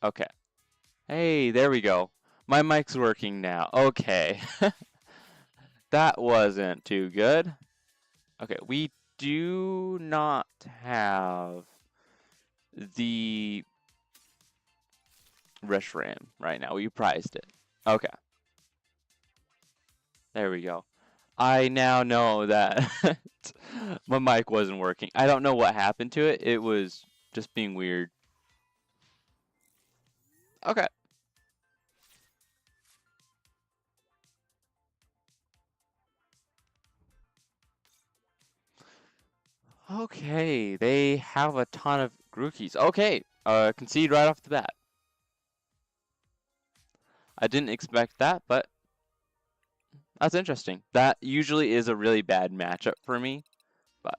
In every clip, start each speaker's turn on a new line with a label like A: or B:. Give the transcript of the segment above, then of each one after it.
A: Okay. Hey, there we go. My mic's working now. Okay. That wasn't too good. Okay, we do not have the rush ram right now. We priced it. Okay, there we go. I now know that my mic wasn't working. I don't know what happened to it. It was just being weird. Okay. Okay, they have a ton of Grookies. Okay, concede right off the bat. I didn't expect that, but that's interesting. That usually is a really bad matchup for me, but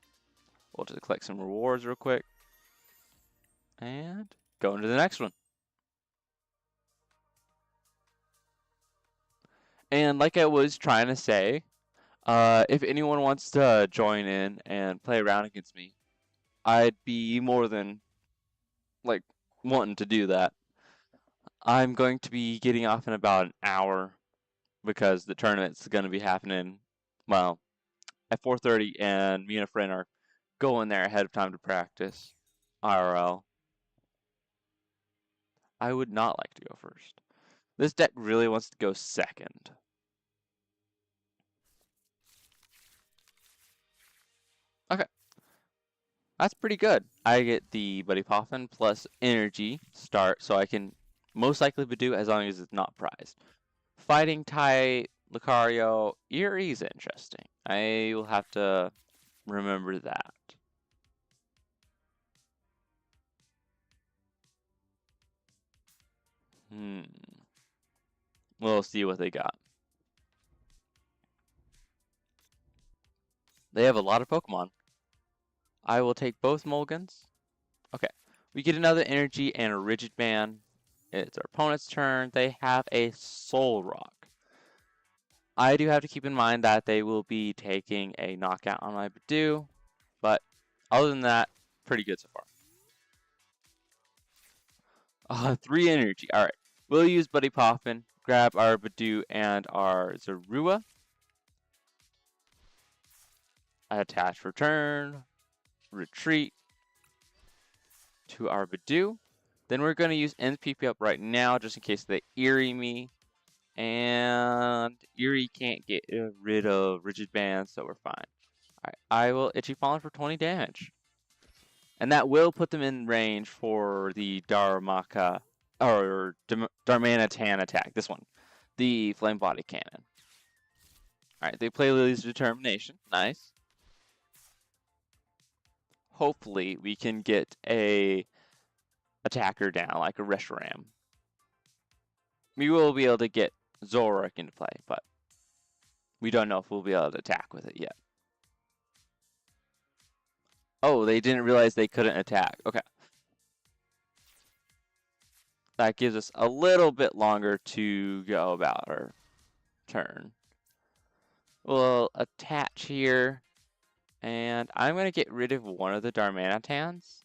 A: we'll just collect some rewards real quick and go into the next one. And like I was trying to say, if anyone wants to join in and play around against me, I'd be more than like wanting to do that. I'm going to be getting off in about an hour because the tournament's going to be happening, well, at 4:30, and me and a friend are going there ahead of time to practice IRL. I would not like to go first. This deck really wants to go second. Okay, that's pretty good. I get the Buddy Poffin plus energy start, so I can most likely Badoo as long as it's not prized. Fighting type, Lucario, Erie's interesting. I will have to remember that. Hmm. We'll see what they got. They have a lot of Pokemon. I will take both Mulligans. Okay. We get another energy and a rigid band. It's our opponent's turn. They have a Soul Rock. I do have to keep in mind that they will be taking a knockout on my Badoo, but other than that, pretty good so far. 3 energy. Alright. We'll use Buddy Poffin, grab our Badoo and our Zorua. Attach return, retreat to our Badoo. Then we're going to use NPP up right now just in case they Erie me. And Erie can't get rid of Rigid Band, so we're fine. Alright, I will Itchy Pollen for 20 damage. And that will put them in range for the Darmanitan attack. This one. The Flame Body Cannon. Alright, they play Lily's Determination. Nice. Hopefully we can get a attacker down, like a Reshiram. We will be able to get Zoroark into play, but we don't know if we'll be able to attack with it yet. Oh, they didn't realize they couldn't attack. Okay. That gives us a little bit longer to go about our turn. We'll attach here, and I'm going to get rid of one of the Darmanitans.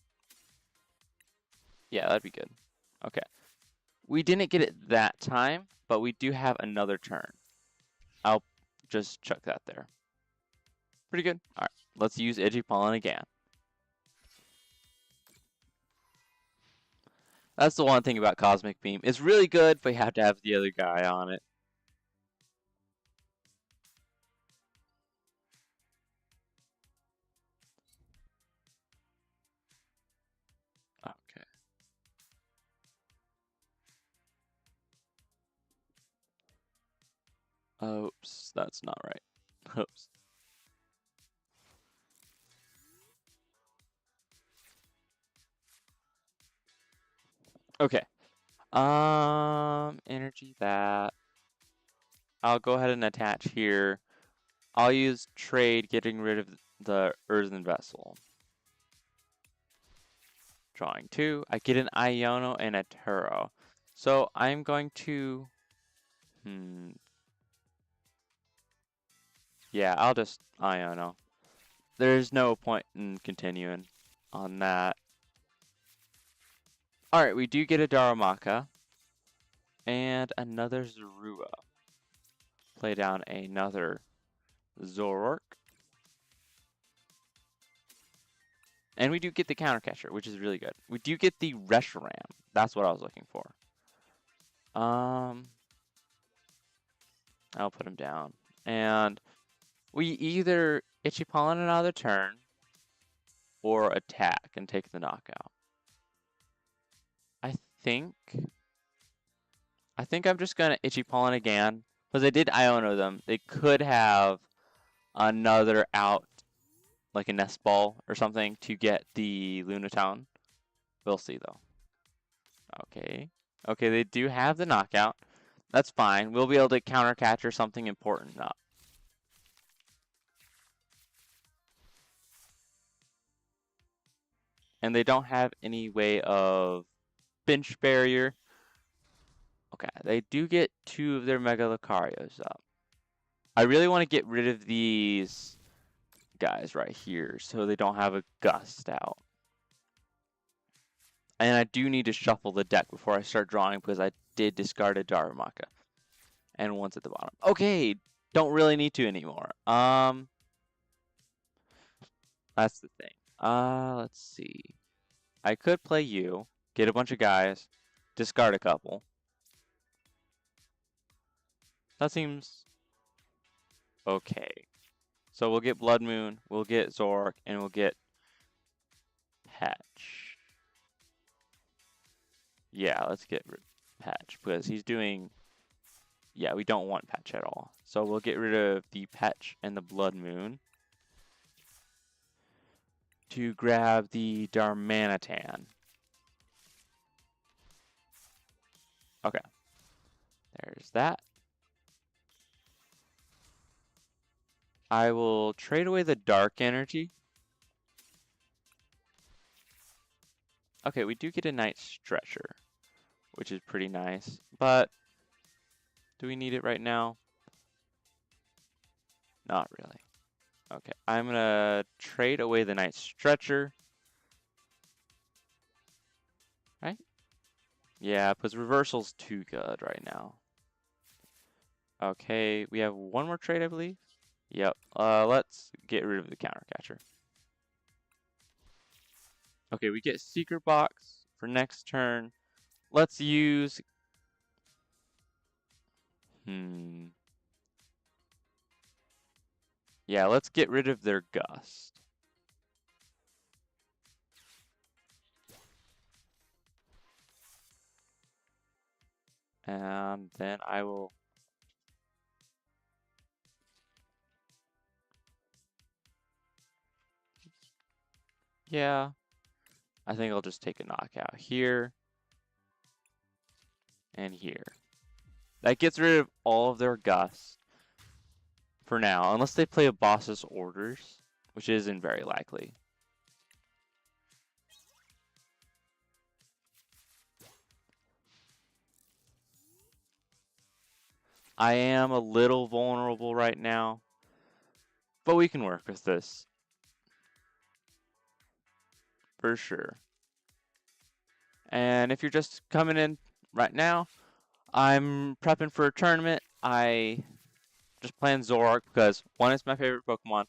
A: Yeah, that'd be good. Okay. We didn't get it that time, but we do have another turn. I'll just chuck that there. Pretty good. All right, let's use Edgy Pollen again. That's the one thing about Cosmic Beam. It's really good, but you have to have the other guy on it. Okay. Oops, that's not right. Oops. Okay. Energy that. I'll go ahead and attach here. I'll use trade, getting rid of the earthen vessel. Drawing 2. I get an Iono and a Turo. So I'm going to... Yeah, I'll just Iono. There's no point in continuing on that. Alright, we do get a Darumaka. And another Zorua. Play down another Zoroark. And we do get the counter catcher, which is really good. We do get the Reshiram. That's what I was looking for. I'll put him down. And we either Ichipollen another turn or attack and take the knockout. I think I'm just gonna Ichipollen again. Because they did Iono them. They could have another out, like a nest ball or something, to get the Lunatown. We'll see though. Okay. Okay, they do have the knockout. That's fine. We'll be able to counter catch or something important up. And they don't have any way of bench barrier. Okay, they do get 2 of their Mega Lucarios up. I really want to get rid of these guys right here so they don't have a gust out. And I do need to shuffle the deck before I start drawing because I did discard a Darumaka. And one's at the bottom. Okay, don't really need to anymore. That's the thing. Let's see. I could play you, get a bunch of guys, discard a couple. That seems okay. So we'll get Blood Moon, we'll get Zork, and we'll get Patch. Yeah, let's get rid of Patch because he's doing. Yeah, we don't want Patch at all. So we'll get rid of the Patch and the Blood Moon to grab the Darmanitan. Okay. There's that. I will trade away the Dark Energy. Okay, we do get a Night Stretcher, which is pretty nice, but do we need it right now? Not really. Okay, I'm gonna trade away the Night Stretcher. Right? Yeah, because Reversal's too good right now. Okay, we have one more trade, I believe. Yep. Let's get rid of the counter catcher. Okay, we get Secret Box for next turn. Let's use. Yeah, let's get rid of their Gust. And then I will. Yeah, I think I'll just take a knockout here and here. That gets rid of all of their Gust for now, unless they play a boss's orders, which isn't very likely. I am a little vulnerable right now, but we can work with this. For sure. And if you're just coming in right now, I'm prepping for a tournament. I just playing Zoroark because 1, it's my favorite Pokemon.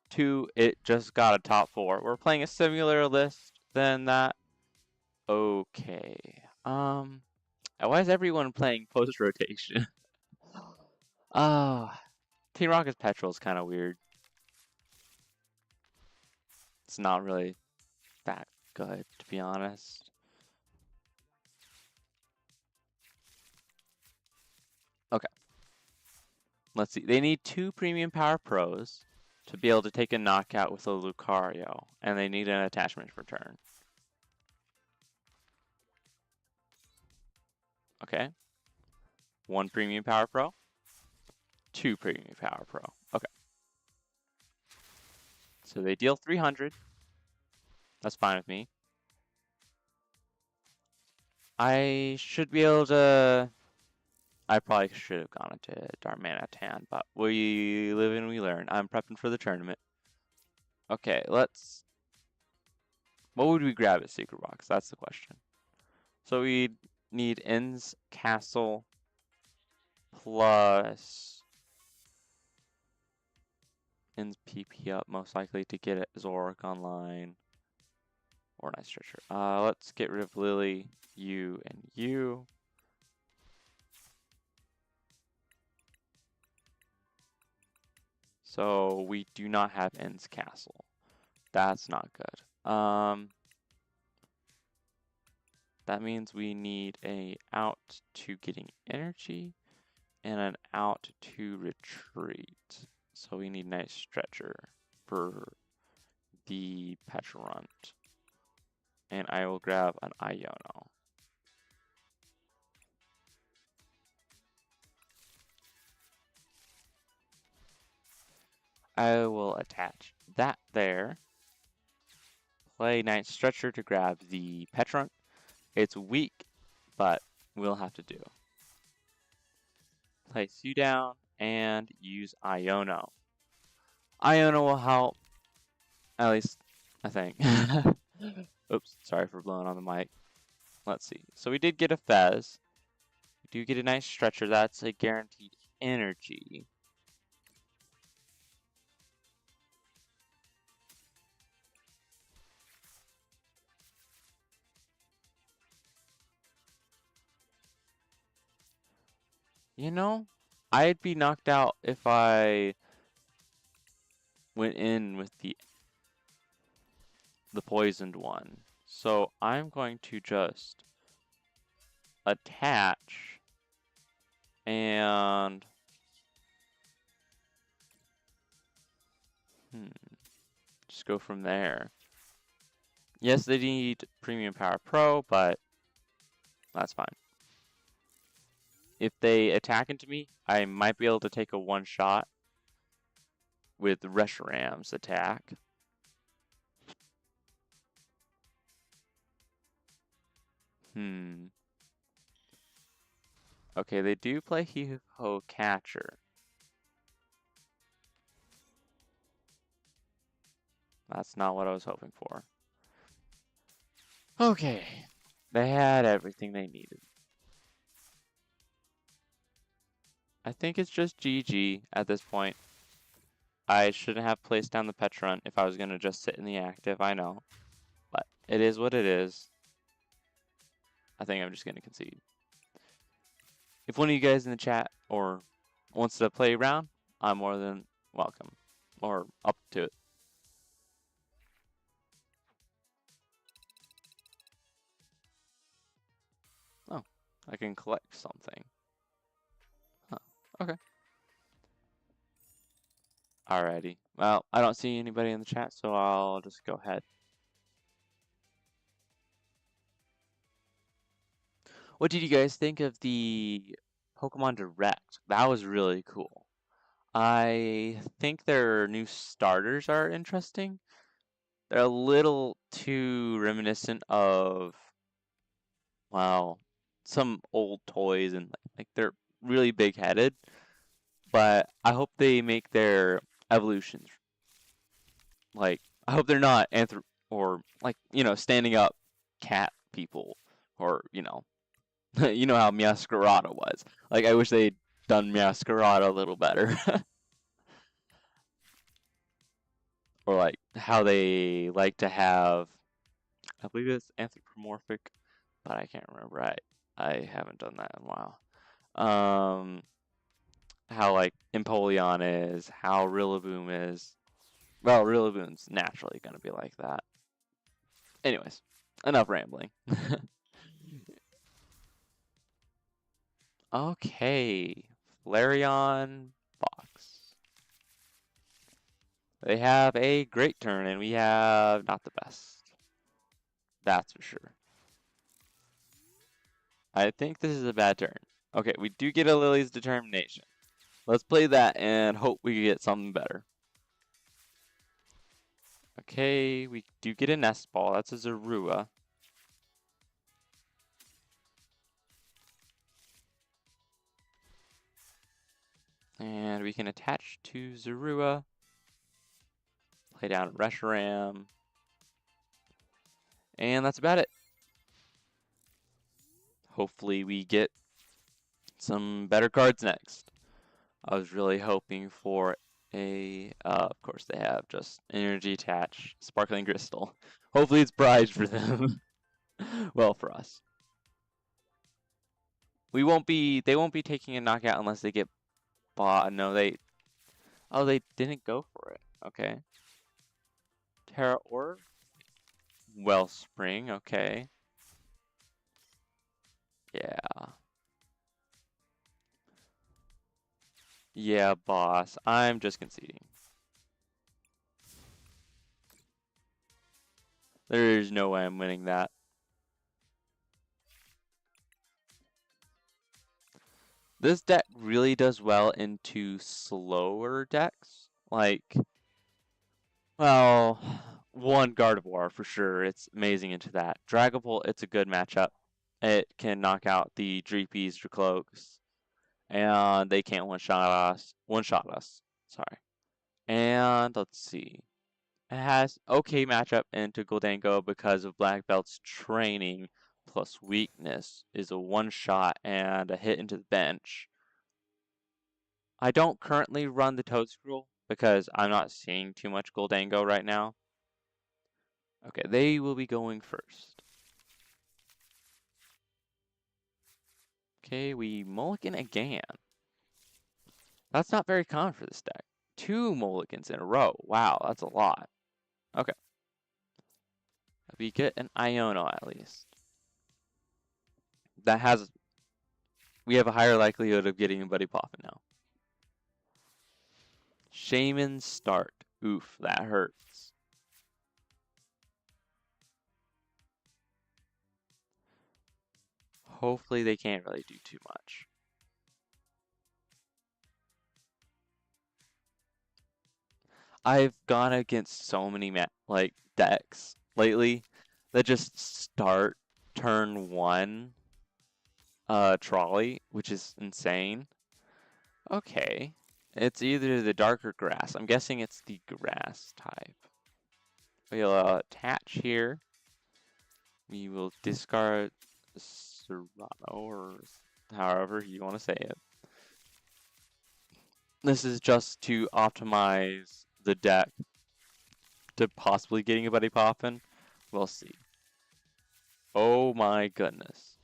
A: 2, it just got a top 4. We're playing a similar list than that. Okay. Why is everyone playing post rotation? Team Rocket's Petrol is kind of weird. It's not really that good, to be honest. Okay. Let's see. They need 2 Premium Power Pros to be able to take a knockout with a Lucario, and they need an attachment for turn. Okay. 1 Premium Power Pro. 2 Premium Power Pro. Okay. So they deal 300. That's fine with me. I should be able to. I probably should have gone into Darmanitan, but we live and we learn. I'm prepping for the tournament. Okay, let's. What would we grab at Secret Box? That's the question. So we need N's castle plus N's PP up, most likely to get it Zorak online. Or nice stretcher. Let's get rid of Lily, you, and you. So we do not have N's castle. That's not good. That means we need a out to getting energy and an out to retreat. So we need nice stretcher for the Petrarant. And I will grab an Iono. I will attach that there. Play nice stretcher to grab the Petrarant. It's weak, but we'll have to do. Place you down and use Iono. Iono will help, at least I think. Oops, sorry for blowing on the mic. Let's see. So we did get a Fez. We do get a nice stretcher. That's a guaranteed energy. You know, I'd be knocked out if I went in with the poisoned one. So I'm going to just attach and just go from there. Yes, they need Premium Power Pro, but that's fine. If they attack into me, I might be able to take a one shot with Reshiram's attack. Okay, they do play He-Ho Catcher. That's not what I was hoping for. Okay, they had everything they needed. I think it's just GG at this point. I shouldn't have placed down the Petrarant if I was going to just sit in the active, I know. But it is what it is. I think I'm just going to concede. If one of you guys in the chat or wants to play around, I'm more than welcome. Or up to it. Oh, I can collect something. Huh, okay. Alrighty. Well, I don't see anybody in the chat, so I'll just go ahead. What did you guys think of the Pokemon Direct? That was really cool. I think their new starters are interesting. They're a little too reminiscent of, wow, some old toys, and like they're really big-headed. But I hope they make their evolutions like, I hope they're not or like, standing up cat people, or you know how Meowscarada was. Like, I wish they'd done Meowscarada a little better. Or like how they like to have, I believe it's anthropomorphic, but I can't remember. I haven't done that in a while. How like Empoleon is, how Rillaboom is. Well, Rillaboom's naturally gonna be like that. Anyways, enough rambling. Okay, Flareon box. They have a great turn, and we have not the best. That's for sure. I think this is a bad turn. Okay, we do get a Lily's Determination. Let's play that and hope we get something better. Okay, we do get a Nest Ball. That's a Zorua. And we can attach to Zorua. Play down Reshiram. And that's about it. hopefully we get some better cards next. I was really hoping for of course they have just energy attached, sparkling crystal. Hopefully it's bright for them. Well, for us. They won't be taking a knockout unless they get bought. No, oh, they didn't go for it. Okay. Terra Orb? Wellspring, okay. Yeah. Yeah, boss. I'm just conceding. There's no way I'm winning that. This deck really does well into slower decks. Like, well, one Gardevoir for sure. It's amazing into that. Dragapult, it's a good matchup. It can knock out the Dreepies, Dracloaks, and they can't one-shot us. One-shot us. Sorry. And let's see. It has okay matchup into Goldango because of Black Belt's training plus weakness is a one-shot and a hit into the bench. I don't currently run the Toedscruel because I'm not seeing too much Goldango right now. Okay, they will be going first. Okay, we mulligan again. That's not very common for this deck. 2 mulligans in a row. Wow, that's a lot. Okay. We get an Iono at least. We have a higher likelihood of getting a Buddy Poffin now. Shaman start. Oof, that hurts. Hopefully they can't really do too much. I've gone against so many decks lately that just start turn 1 trolley, which is insane. Okay. It's either the darker grass. I'm guessing it's the grass type. We'll attach here. We will discard Serrano, or however you want to say it. This is just to optimize the deck to possibly getting a Buddy Poffin. We'll see. Oh my goodness.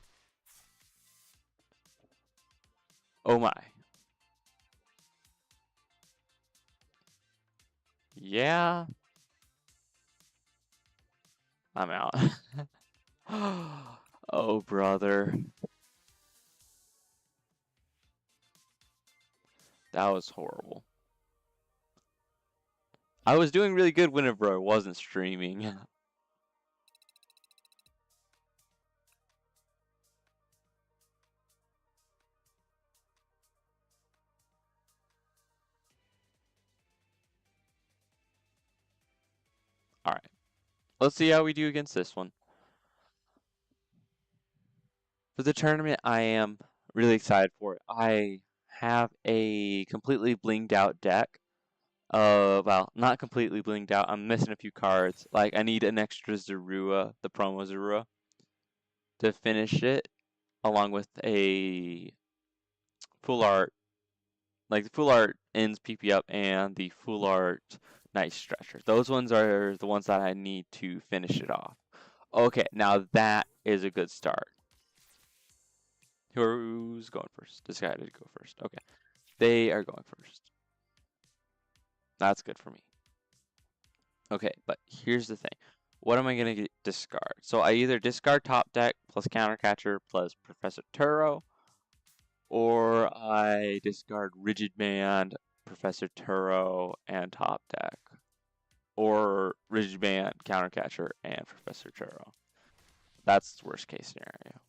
A: Oh my. Yeah. I'm out. Oh, brother. That was horrible. I was doing really good whenever I wasn't streaming. Alright. Let's see how we do against this one. For the tournament, I am really excited for it. I have a completely blinged out deck. Well, not completely blinged out. I'm missing a few cards. Like, I need an extra Zorua, the promo Zorua, to finish it, along with a full art. Like, the full art ends PP up and the full art Night Stretcher. Those ones are the ones that I need to finish it off. Okay, now that is a good start. Who's going first? Decided to go first. Okay. They are going first. That's good for me. Okay, but here's the thing. What am I going to discard? So I either discard top deck plus countercatcher plus Professor Turo, or I discard Rigid Band, Professor Turo, and top deck. Or Rigid Band, countercatcher, and Professor Turo. That's the worst case scenario.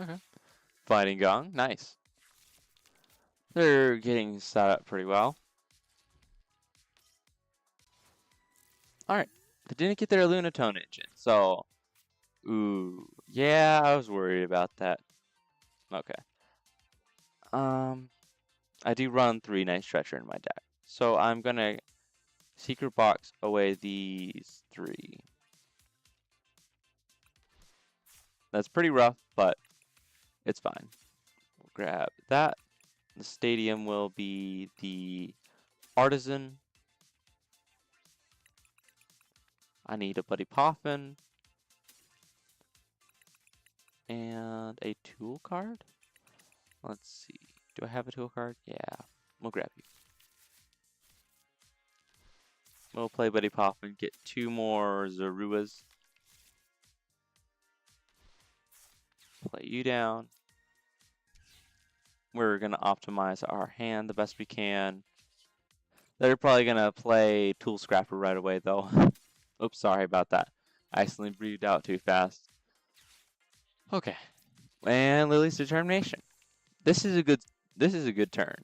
A: Okay. Fighting Gong, nice. They're getting set up pretty well. Alright, They didn't get their Lunatone engine, so ooh, yeah, I was worried about that. Okay. I do run 3 Night Stretcher in my deck, so I'm gonna secret box away these 3. That's pretty rough, but it's fine. We'll grab that. The stadium will be the artisan. I need a Buddy Poffin and a tool card. Let's see. Do I have a tool card? Yeah. We'll grab you. We'll play Buddy Poffin, get 2 more Zaruas. Play you down. We're going to optimize our hand the best we can. They're probably going to play Tool Scrapper right away, though. Oops, sorry about that. I accidentally breathed out too fast. Okay. And Lily's Determination. This is a good turn.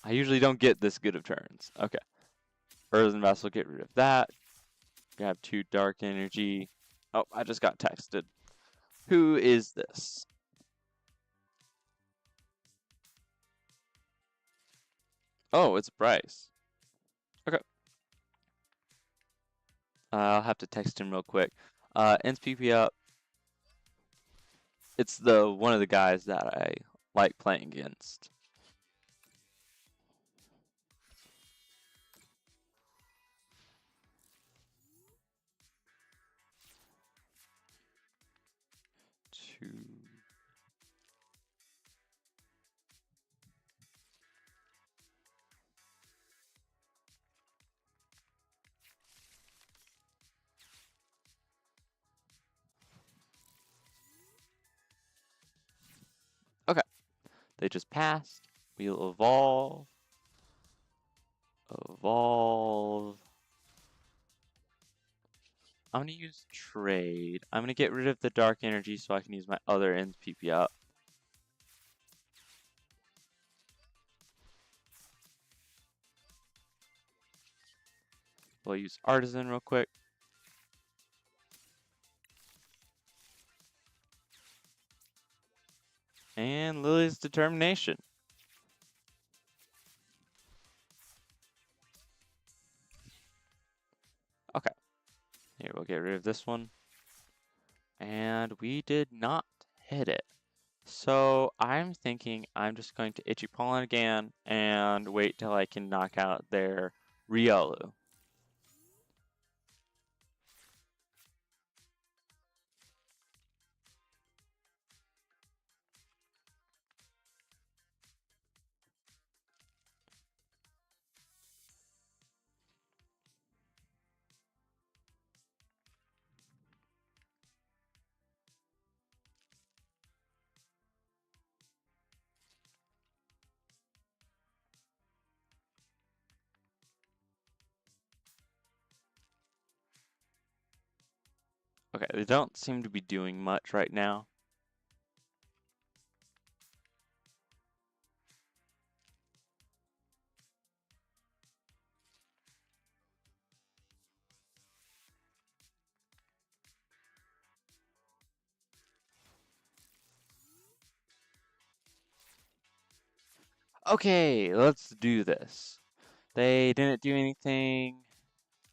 A: I usually don't get this good of turns. Okay. Earthen Vessel, get rid of that. Grab 2 Dark Energy. Oh, I just got texted. Who is this? Oh, it's Bryce. Okay. I'll have to text him real quick. Ends PP up. It's one of the guys that I like playing against. Two. Okay. They just passed. We'll evolve. Evolve. I'm gonna use trade. I'm gonna get rid of the dark energy so I can use my other ends PP up. We'll use artisan real quick. And Lily's Determination. Okay. Here, we'll get rid of this one. And we did not hit it. So I'm thinking I'm just going to Itchy Pollen again and wait till I can knock out their Riolu. Okay, they don't seem to be doing much right now. Okay, let's do this. They didn't do anything.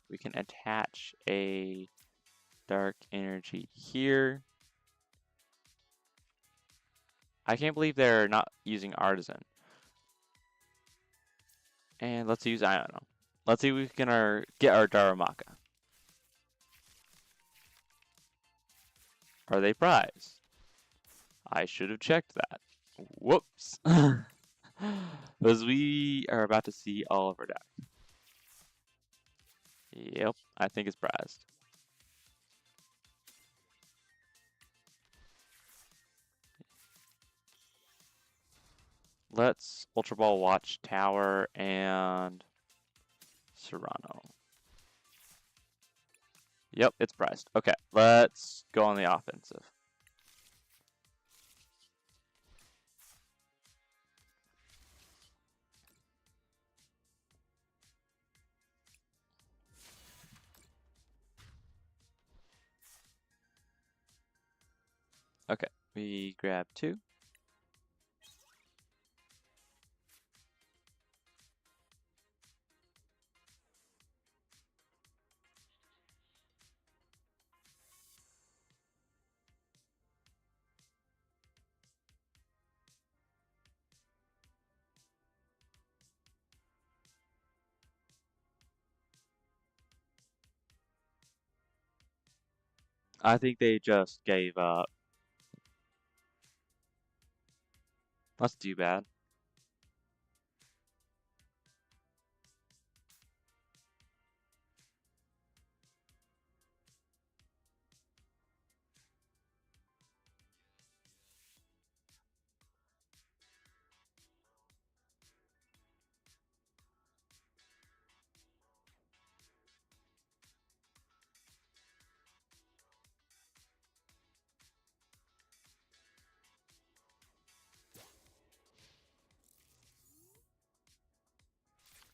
A: We can attach a dark energy here. I can't believe they're not using Artisan. And let's use Iono. Let's see if we can get our Darumaka. Are they prized? I should have checked that. Whoops. Because we are about to see all of our deck. Yep, I think it's prized. Let's Ultra Ball Watchtower and Serrano. Yep, it's prized. Okay, let's go on the offensive. Okay, we grab 2. I think they just gave up. That's too bad.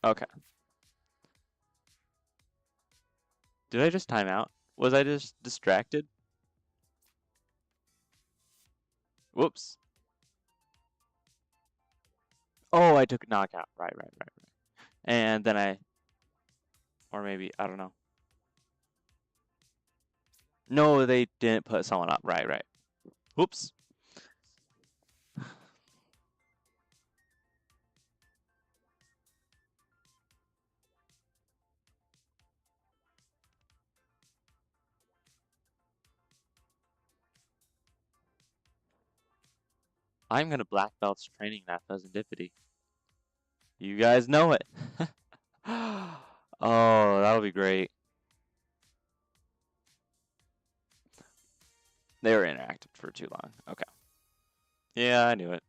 A: Okay. Did I just time out? Was I just distracted? Whoops. Oh, I took a knockout. Right. And then or maybe, I don't know. No, they didn't put someone up. Right. Whoops. I'm gonna black belts training that serendipity. You guys know it. Oh, that'll be great. They were interactive for too long. Okay. Yeah, I knew it.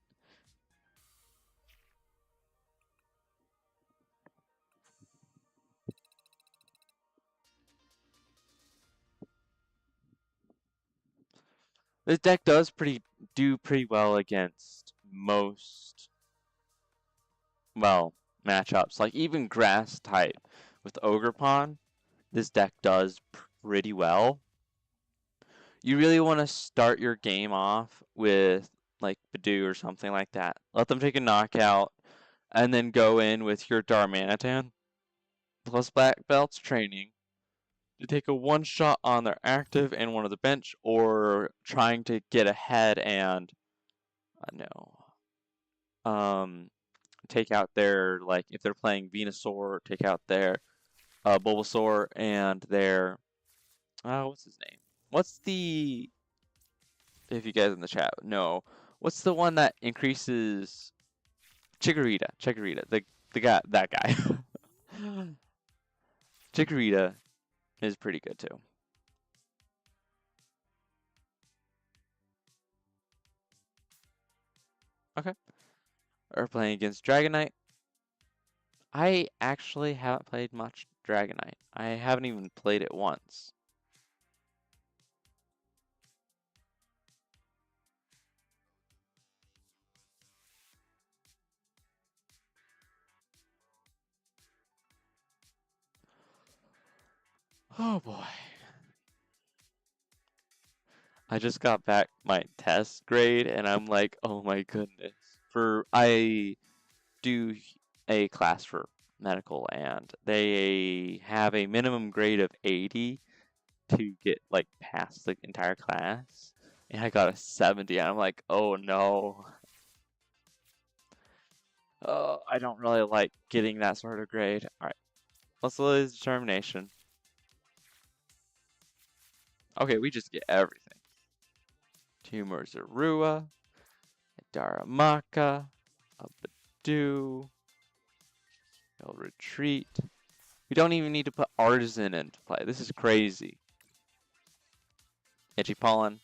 A: This deck does do pretty well against most, well, matchups. Like even grass type with Ogre Pawn, this deck does pretty well. You really want to start your game off with like Badoo or something like that. Let them take a knockout, and then go in with your Darmanitan plus Black Belts training to take a one shot on their active and one of the bench, or trying to get ahead and no, take out their, like if they're playing Venusaur, take out their Bulbasaur and their what's his name? What's the, if you guys in the chat know, what's the one that increases Chikorita, the guy, that guy. Chikorita is pretty good too. Okay. We're playing against Dragonite. I actually haven't played much Dragonite. I haven't even played it once. Oh boy. I just got back my test grade and I'm like, oh my goodness. I do a class for medical and they have a minimum grade of 80 to get like past the entire class. And I got a 70 and I'm like, oh no. I don't really like getting that sort of grade. Alright, let's lose determination. Okay, we just get everything. Tumor Zorua, Daramaka, a Badoo, he'll retreat. We don't even need to put Artisan into play. This is crazy. Itchy Pollen.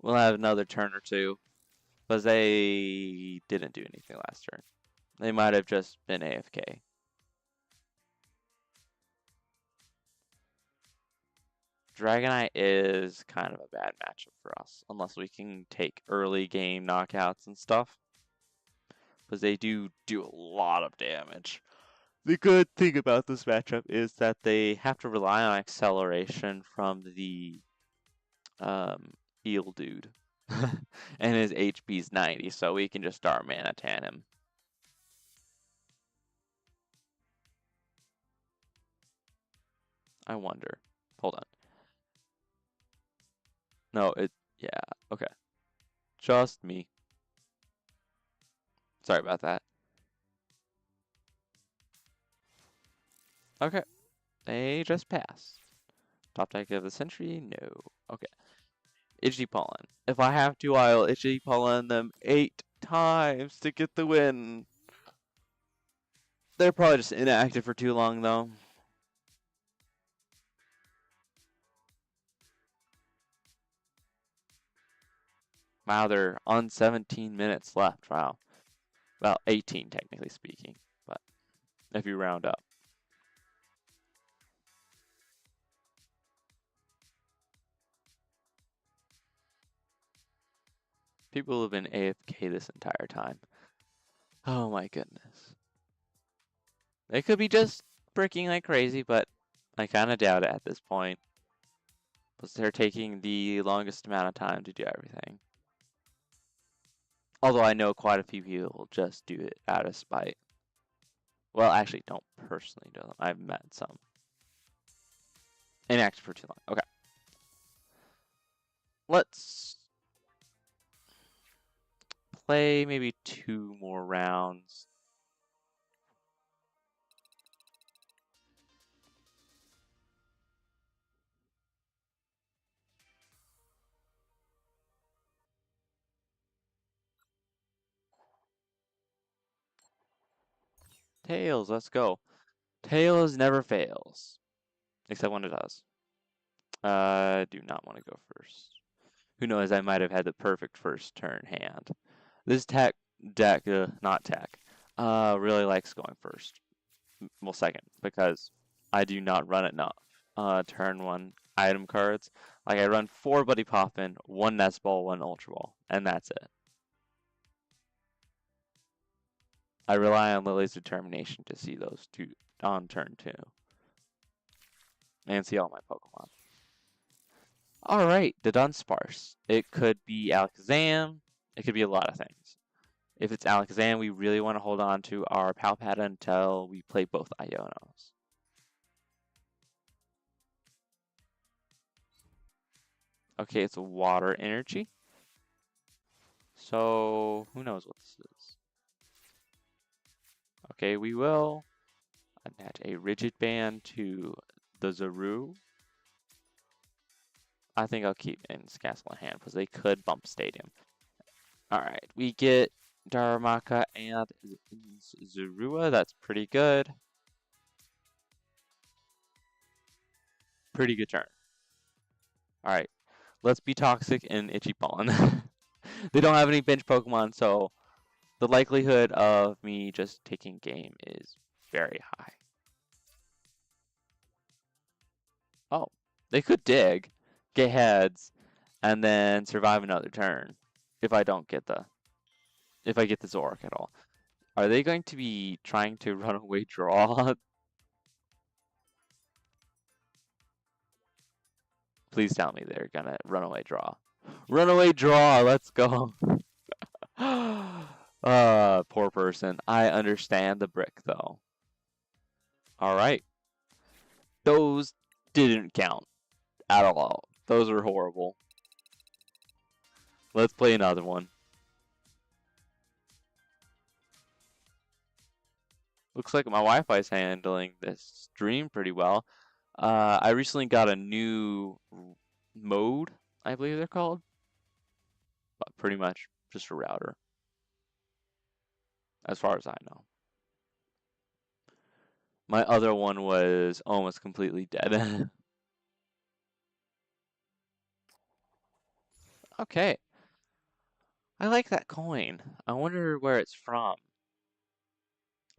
A: We'll have another turn or two, because they didn't do anything last turn. They might have just been AFK. Dragonite is kind of a bad matchup for us, unless we can take early game knockouts and stuff, because they do a lot of damage. The good thing about this matchup is that they have to rely on acceleration from the eel dude. and his HP's 90, so we can just start mana tan him. I wonder. Hold on. No, yeah, okay. Just me. Sorry about that. Okay, they just passed. Top deck of the century? No. Okay. Itchy Pollen. If I have to, I'll Itchy Pollen them 8 times to get the win. They're probably just inactive for too long, though. Wow, they're on 17 minutes left. Wow. Well, 18 technically speaking, but if you round up. People have been AFK this entire time. Oh my goodness. They could be just bricking like crazy, but I kind of doubt it at this point. Because they're taking the longest amount of time to do everything. Although I know quite a few people just do it out of spite. Well, actually, don't personally know them. I've met some. Inactive for too long. Okay. Let's play maybe 2 more rounds. Tails, let's go. Tails never fails. Except when it does. Do not want to go first. Who knows, I might have had the perfect first turn hand. This not tech, really likes going first. Well, second, because I do not run enough turn 1 item cards. Like, I run 4 Buddy Poppin', 1 Nest Ball, 1 Ultra Ball, and that's it. I rely on Lily's determination to see those 2 on turn 2. And see all my Pokemon. Alright, the Dunsparce. It could be Alakazam. It could be a lot of things. If it's Alakazam, we really want to hold on to our Palpata until we play both Ionos. Okay, it's a water energy. So, who knows what this is? Okay, we will attach a Rigid Band to the Zaru. I think I'll keep In's Castle in hand because they could bump Stadium. Alright, we get Darumaka and Zorua. That's pretty good. Pretty good turn. Alright, let's be toxic and Itchy Pollen. They don't have any bench Pokemon, so the likelihood of me just taking game is very high. Oh, they could dig, get heads, and then survive another turn if I don't get if I get the Zoroark at all. Are they going to be trying to run away draw? Please tell me they're gonna run away draw. Run away draw, let's go. Poor person. I understand the brick though. Alright. Those didn't count at all. Those were horrible. Let's play another one. Looks like my Wi-Fi is handling this stream pretty well. I recently got a new mode, I believe they're called. But pretty much just a router, as far as I know. My other one was almost completely dead. Okay. I like that coin. I wonder where it's from.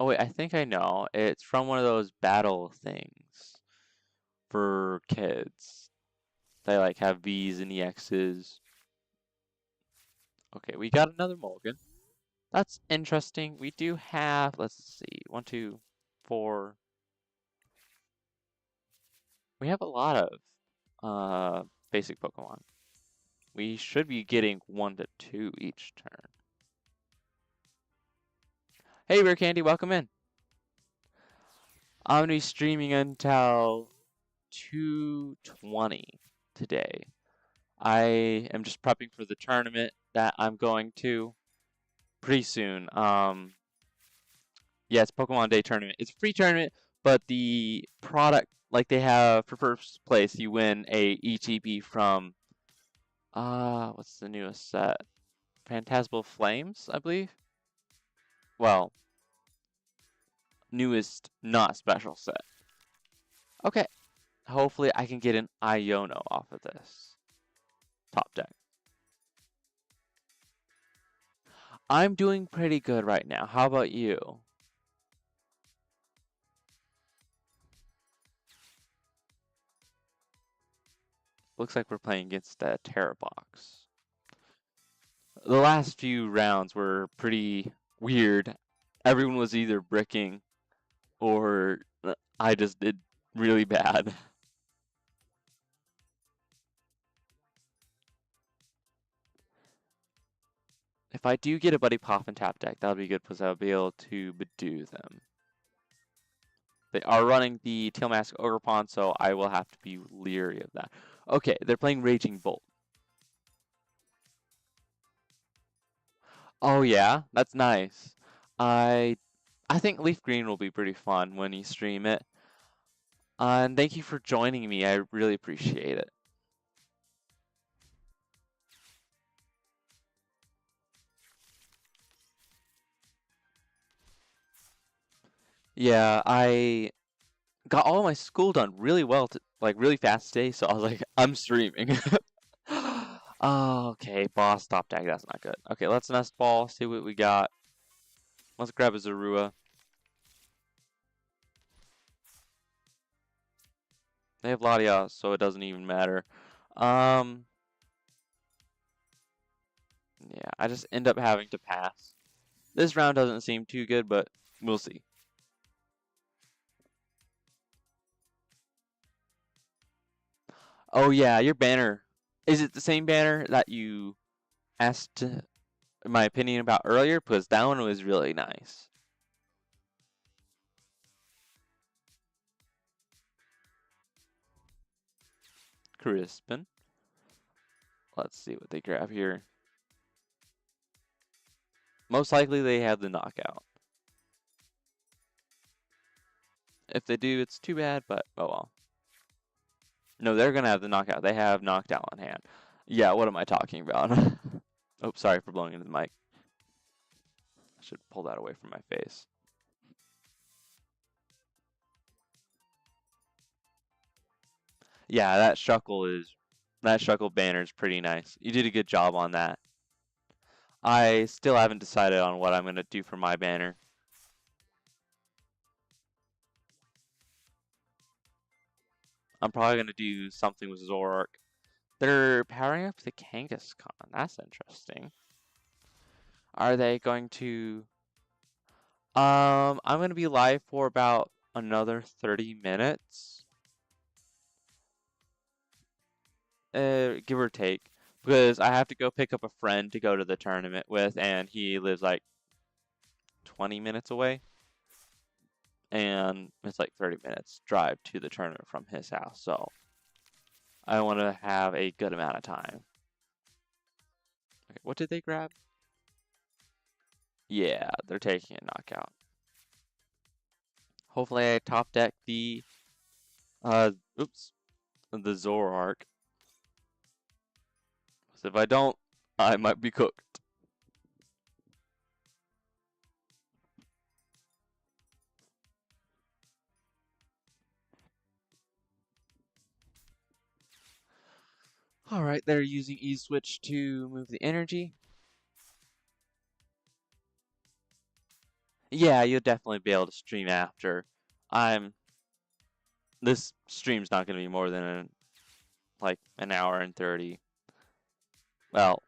A: Oh wait, I think I know. It's from one of those battle things for kids. They like have V's and EXs. Okay, we got another Mulligan. That's interesting. We do have, let's see, 1, 2, 4. We have a lot of basic Pokemon. we should be getting 1 to 2 each turn. Hey, Rare Candy, welcome in. I'm gonna be streaming until 2:20 today. I am just prepping for the tournament that I'm going to pretty soon. Yeah, it's Pokemon Day tournament. It's a free tournament, but the product, like they have for first place, you win a ETB from what's the newest set? Phantasmal Flames, I believe. Well, newest not special set. Okay, hopefully I can get an Iono off of this top deck. I'm doing pretty good right now. How about you? Looks like we're playing against a Terra box. The last few rounds were pretty weird. Everyone was either bricking or I just did really bad. If I do get a Buddy Pop and Tap deck, that'll be good because I'll be able to Badoo them. They are running the Tailmask Ogerpon, so I will have to be leery of that. Okay, they're playing Raging Bolt. Oh yeah, that's nice. I I think Leaf Green will be pretty fun when you stream it. And thank you for joining me. I really appreciate it. Yeah, I got all my school done really well, like really fast today. So I was like, I'm streaming. Oh, okay, boss top tag. That's not good. Okay, let's nest ball. See what we got. Let's grab a Zorua. They have Latias, so it doesn't even matter. Um, yeah, I just end up having to pass. This round doesn't seem too good, but we'll see. Oh yeah, your banner. Is it the same banner that you asked my opinion about earlier? Because that one was really nice. Crispin. Let's see what they grab here. Most likely they have the knockout. If they do, it's too bad, but oh well. No, they're gonna have the knockout. They have knocked out on hand. Yeah, what am I talking about? Oh, sorry for blowing into the mic. I should pull that away from my face. Yeah, that Shuckle banner is pretty nice. You did a good job on that. I still haven't decided on what I'm gonna do for my banner. I'm probably gonna do something with Zoroark. They're powering up the Kangaskhan. That's interesting. Are they going to? I'm gonna be live for about another 30 minutes, give or take, because I have to go pick up a friend to go to the tournament with, and he lives like 20 minutes away, and it's like 30 minutes drive to the tournament from his house. So I want to have a good amount of time. Okay, what did they grab? Yeah, they're taking a knockout. Hopefully I top deck the oops, the Zoroark. So if I don't, I might be cooked. Alright, they're using E-Switch to move the energy. Yeah, you'll definitely be able to stream after. This stream's not gonna be more than like an hour and 30. Well,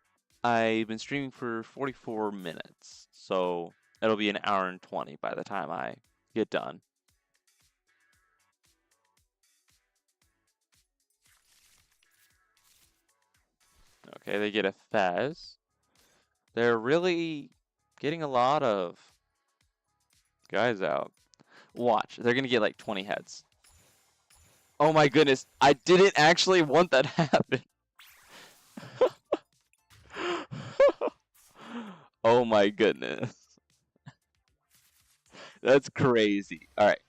A: I've been streaming for 44 minutes, so it'll be an hour and 20 by the time I get done. Okay, they get a Fez. They're really getting a lot of guys out. Watch, they're gonna get like 20 heads. Oh my goodness, I didn't actually want that to happen. Oh my goodness. That's crazy. Alright,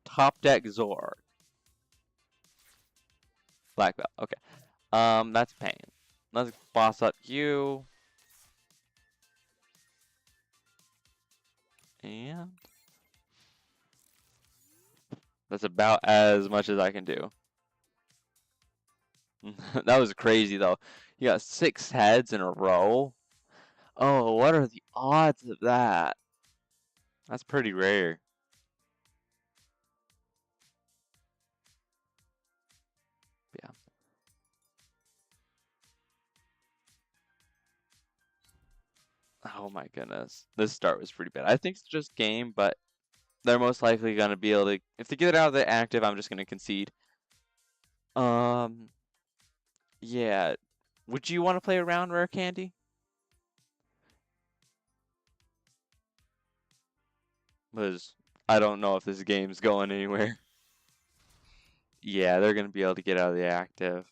A: top deck Zor. Black belt, okay. That's pain. Let's boss up you. And that's about as much as I can do. That was crazy though. You got 6 heads in a row. Oh, what are the odds of that? That's pretty rare. Yeah. Oh my goodness. This start was pretty bad. I think it's just game, but they're most likely gonna be able to, if they get it out of the active, I'm just gonna concede. Um, yeah. Would you want to play around Rare Candy? Because I don't know if this game's going anywhere. Yeah, they're gonna be able to get out of the active.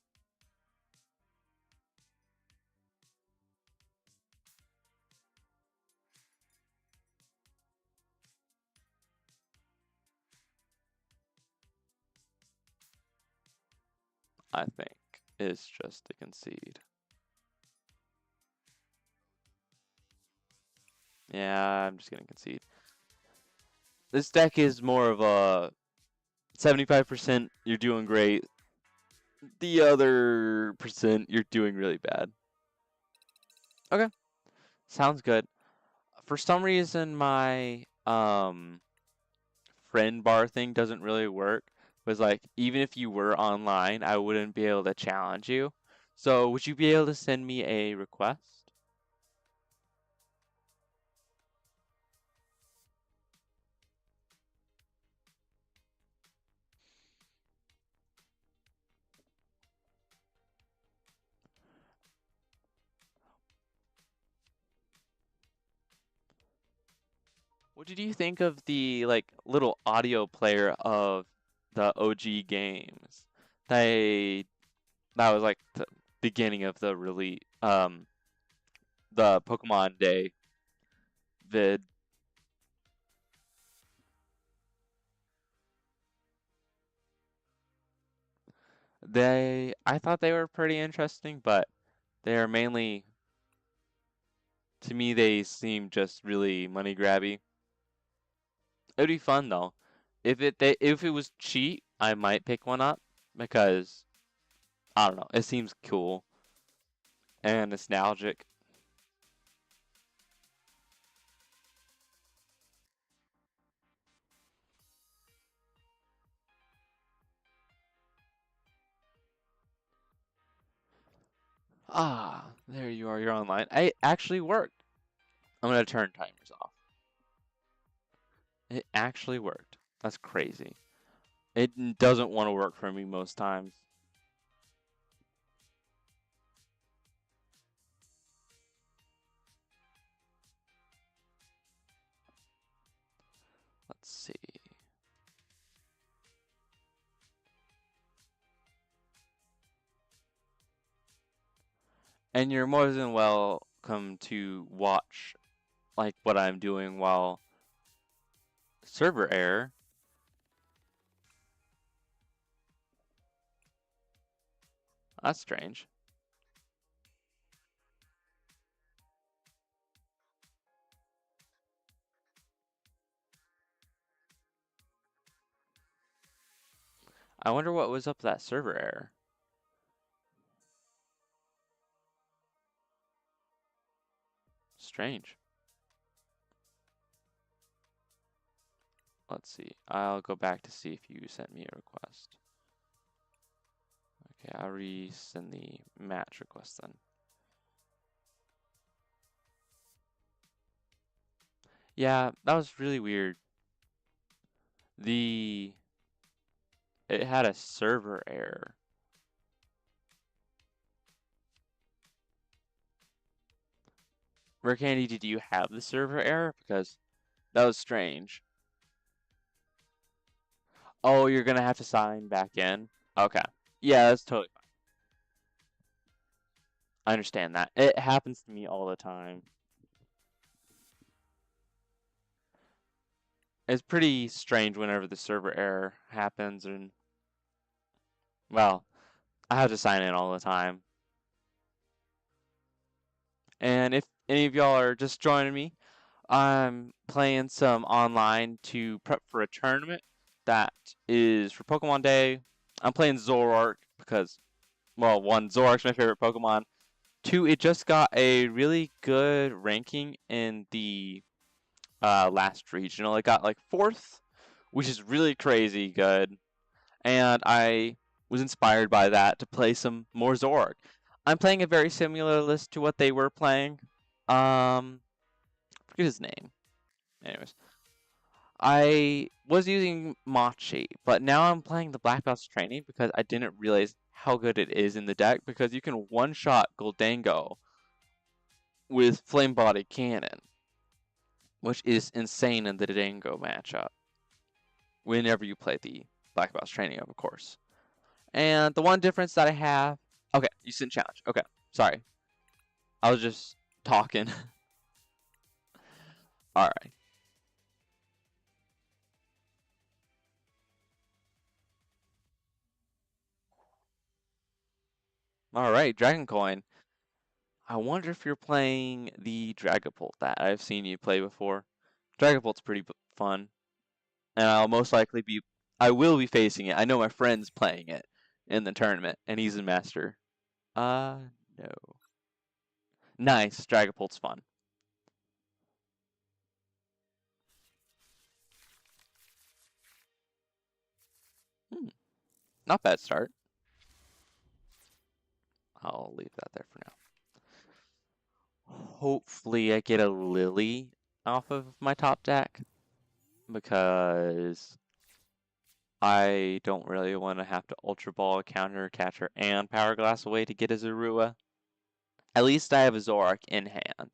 A: I think it's just to concede. Yeah, I'm just gonna concede. This deck is more of a 75% you're doing great. The other percent you're doing really bad. Okay, sounds good. For some reason my friend bar thing doesn't really work. Was like even if you were online, I wouldn't be able to challenge you. So would you be able to send me a request? What did you think of the like little audio player of the OG games? They that was like the beginning of the release the Pokemon Day vid. I thought they were pretty interesting, but they are mainly to me they seem just really money grabby. It'd be fun though. If it was cheap, I might pick one up because I don't know, it seems cool and nostalgic. Ah, there you are, you're online. It actually worked. I'm gonna turn timers off. It actually worked. That's crazy. It doesn't want to work for me most times. Let's see. And you're more than welcome to watch like what I'm doing while server error. That's strange. I wonder what was up with that server error. Strange. Let's see. I'll go back to see if you sent me a request. Okay, I'll resend the match request then. Yeah, that was really weird. The it had a server error. Rare Candy, did you have the server error? Because that was strange. Oh, you're gonna have to sign back in? Okay. Yeah, that's totally fine. I understand that. It happens to me all the time. It's pretty strange whenever the server error happens, and, well, I have to sign in all the time. And if any of y'all are just joining me, I'm playing some online to prep for a tournament that is for Pokemon Day. I'm playing Zoroark because, well, one, Zoroark's my favorite Pokemon. Two, it just got a really good ranking in the last regional. It got like 4th, which is really crazy good. And I was inspired by that to play some more Zoroark. I'm playing a very similar list to what they were playing. Forget his name. Anyways, I was using Machi, but now I'm playing the Black Belt's training because I didn't realize how good it is in the deck because you can one-shot Goldango with Flame Body Cannon, which is insane in the Dango matchup. Whenever you play the Black Belt's training, of course. And the one difference that I have... Okay, you sent challenge. Okay, sorry. I was just talking. Alright. Alright, Dragon Coin. I wonder if you're playing the Dragapult that I've seen you play before. Dragapult's pretty fun. And I will be facing it. I know my friend's playing it in the tournament, and he's a master. No. Nice, Dragapult's fun. Not bad start. I'll leave that there for now. Hopefully I get a Lily off of my top deck, because I don't really want to have to Ultra Ball, Counter Catcher, and Power Glass away to get a Zorua. At least I have a Zoroark in hand.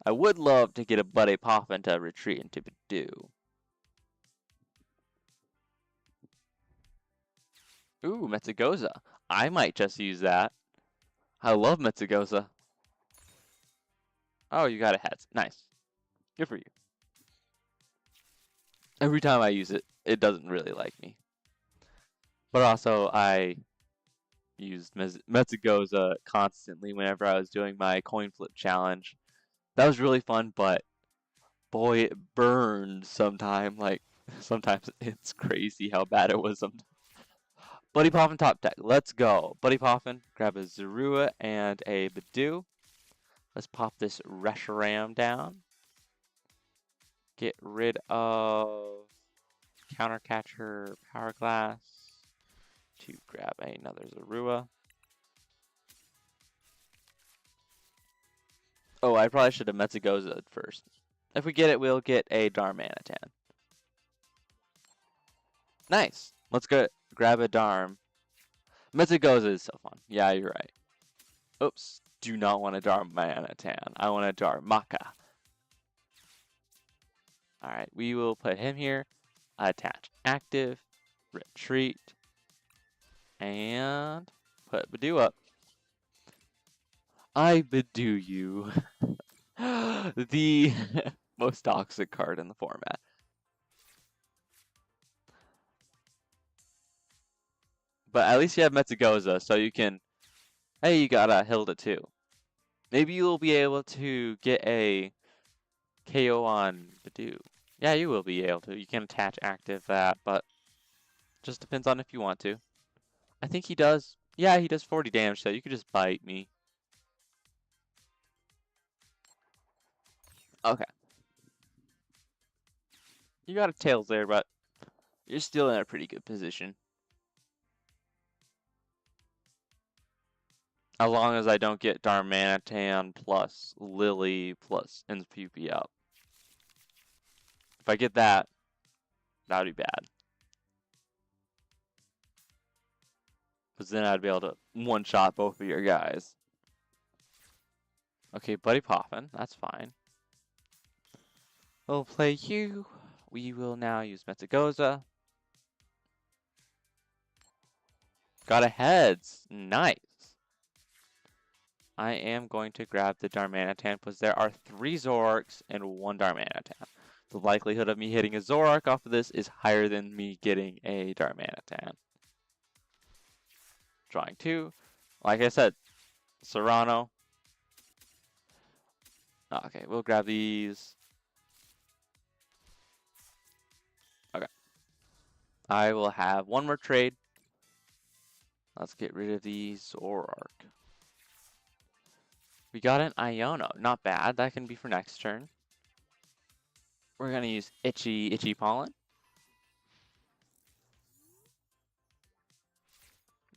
A: I would love to get a Buddy Poffin to retreat into Badoo. Ooh, Metsugoza. I might just use that. I love Metsugoza. Oh, you got a heads. Nice. Good for you. Every time I use it, it doesn't really like me. But also, I used Metsugoza constantly whenever I was doing my coin flip challenge. That was really fun, but boy, it burned sometime. Like, sometimes it's crazy how bad it was. Buddy Poffin top deck. Let's go. Buddy Poffin, grab a Zorua and a Badoo. Let's pop this Reshiram down. Get rid of Counter Catcher, Power Glass to grab another Zorua. Oh, I probably should have Metsugoza first. If we get it, we'll get a Darmanitan. Nice. Let's go grab a Darm. Metsugoza is so fun. Yeah, you're right. Oops. Do not want a Darmanitan. I want a Darmaka. Alright, we will put him here. Attach active. Retreat. And put Badoo up. I Badoo you. The most toxic card in the format. But at least you have Metsugoza, so you can... Hey, you got a Hilda too. Maybe you'll be able to get a KO on Badoo. Yeah, you will be able to. You can attach active that, but just depends on if you want to. I think he does. Yeah, he does 40 damage, so you could just bite me. Okay. You got a Tails there, but you're still in a pretty good position. As long as I don't get Darmanitan plus Lily plus NPP up. If I get that, that would be bad. Because then I'd be able to one-shot both of your guys. Okay, Buddy Poppin, that's fine. We'll play you. We will now use Metzagoza. Got a heads. Nice. I am going to grab the Darmanitan because there are 3 Zoroarks and 1 Darmanitan. The likelihood of me hitting a Zoroark off of this is higher than me getting a Darmanitan. Drawing 2. Like I said, Serrano. Okay, we'll grab these. Okay. I will have 1 more trade. Let's get rid of the Zoroark. We got an Iono. Not bad. That can be for next turn. We're going to use Itchy Pollen.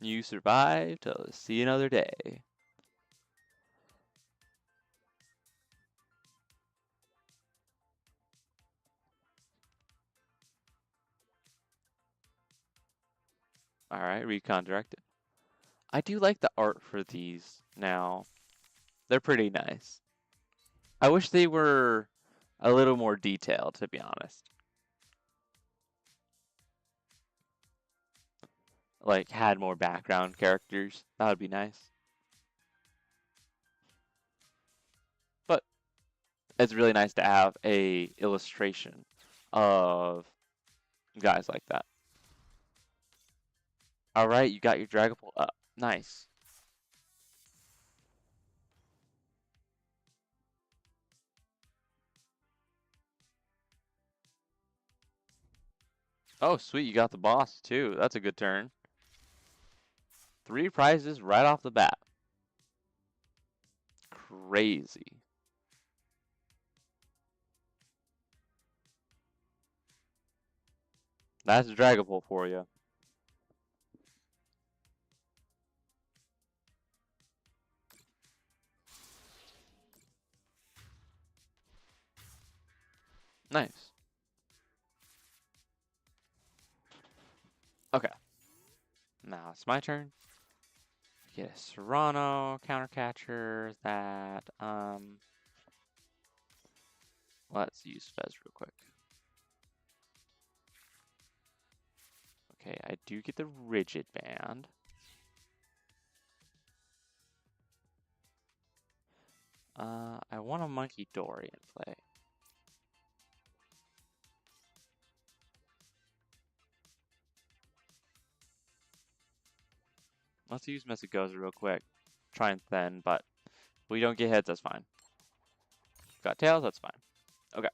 A: You survived to see another day. Alright, recon directed. I do like the art for these now. They're pretty nice. I wish they were a little more detailed, to be honest. Like, had more background characters. That would be nice. But it's really nice to have a illustration of guys like that. Alright, you got your Dragapult up. Nice. Oh, sweet, you got the boss, too. That's a good turn. 3 prizes right off the bat. Crazy. That's a Dragapult for you. Nice. Okay. Now it's my turn. Get a Serrano countercatcher that, let's use Fez real quick. Okay, I do get the Rigid Band. I want a Monkey Dory in play. Let's use Messagoza real quick. Try and thin, but if we don't get hits, that's fine. Got tails, that's fine. Okay.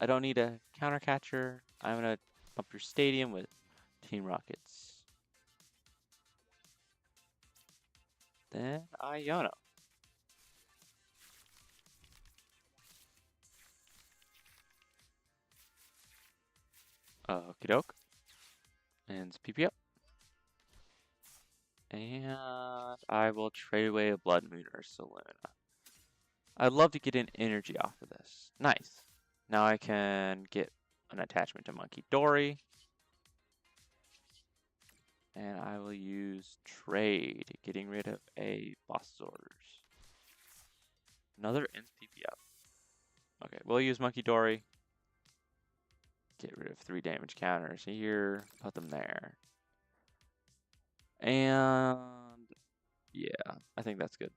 A: I don't need a countercatcher. I'm gonna pump your stadium with Team Rockets. Then Iono. Okie doke. And PP up. And I will trade away a Blood Moon or Saluna. I'd love to get an energy off of this. Nice. Now I can get an attachment to Monkey Dory. And I will use trade, getting rid of a boss's orders. Another NPP up. Okay, we'll use Monkey Dory. Get rid of 3 damage counters here. Put them there. And yeah, I think that's good.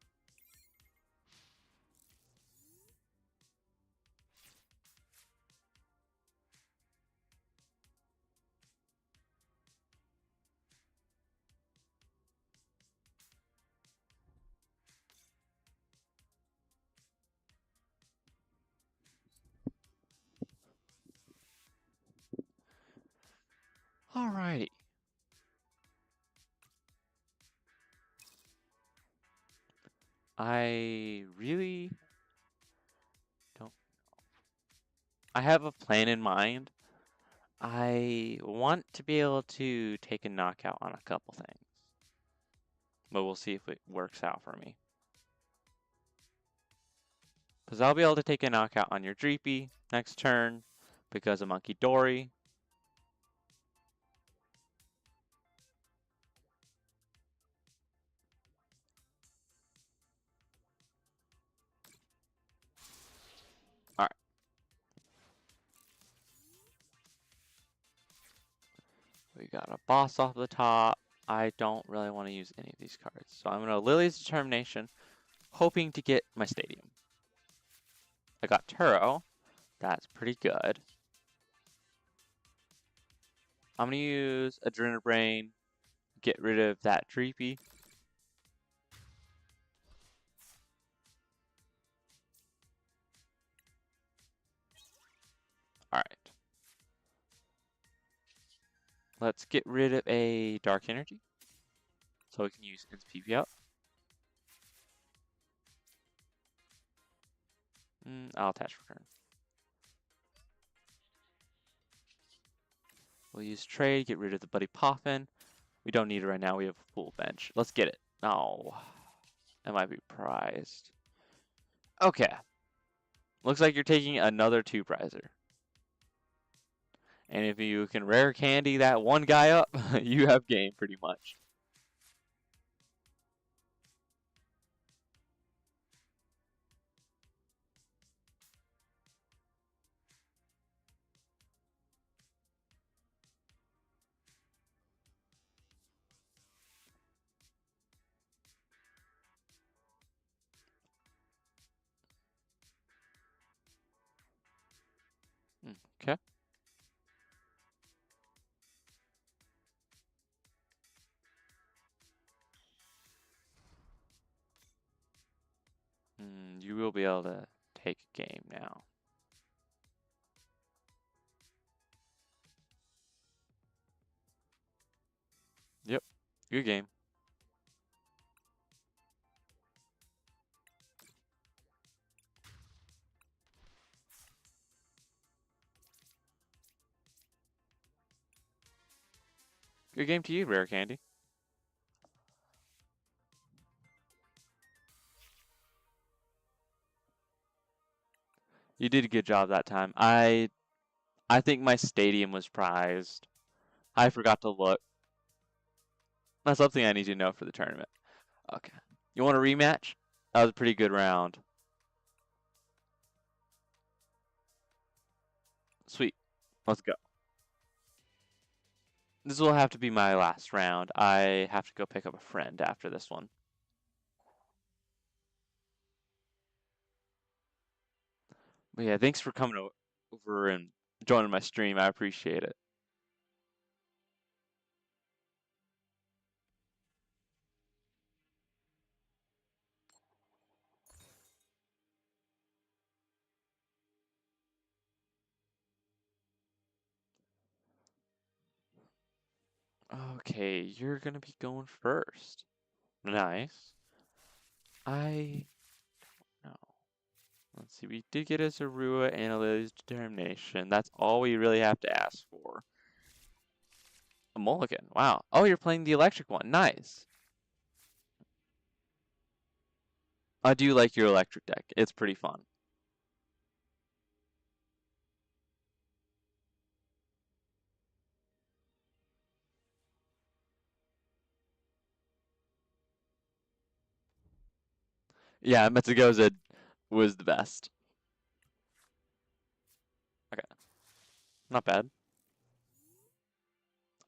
A: Alrighty. I really don't know. I have a plan in mind. I want to be able to take a knockout on a couple things. But we'll see if it works out for me. Because I'll be able to take a knockout on your Dreepy next turn because of Monkey Dory. We got a boss off the top. I don't really want to use any of these cards. So I'm going to Lily's Determination, hoping to get my stadium. I got Turo. That's pretty good. I'm going to use Adrenabrain, get rid of that Dreepy. Alright. Let's get rid of a Dark Energy. So we can use its PP up. I'll attach return. We'll use trade, get rid of the Buddy Poffin. We don't need it right now, we have a full bench. Let's get it. Oh, that might be prized. Okay. Looks like you're taking another 2-prizer. And if you can rare candy that one guy up, you have game pretty much. Okay. You will be able to take a game now. Yep. Good game. Good game to you, Rare Candy. You did a good job that time. I think my stadium was prized. I forgot to look. That's something I need to know for the tournament. Okay. You want a rematch? That was a pretty good round. Sweet. Let's go. This will have to be my last round. I have to go pick up a friend after this one. But yeah, thanks for coming over and joining my stream. I appreciate it. Okay, you're gonna be going first. Nice. I don't know. Let's see, we did get a Zorua and a Lily's Determination. That's all we really have to ask for. A Mulligan, wow. Oh, you're playing the electric one, nice. I do like your electric deck. It's pretty fun. Yeah, Metsugoza was the best. Okay, not bad.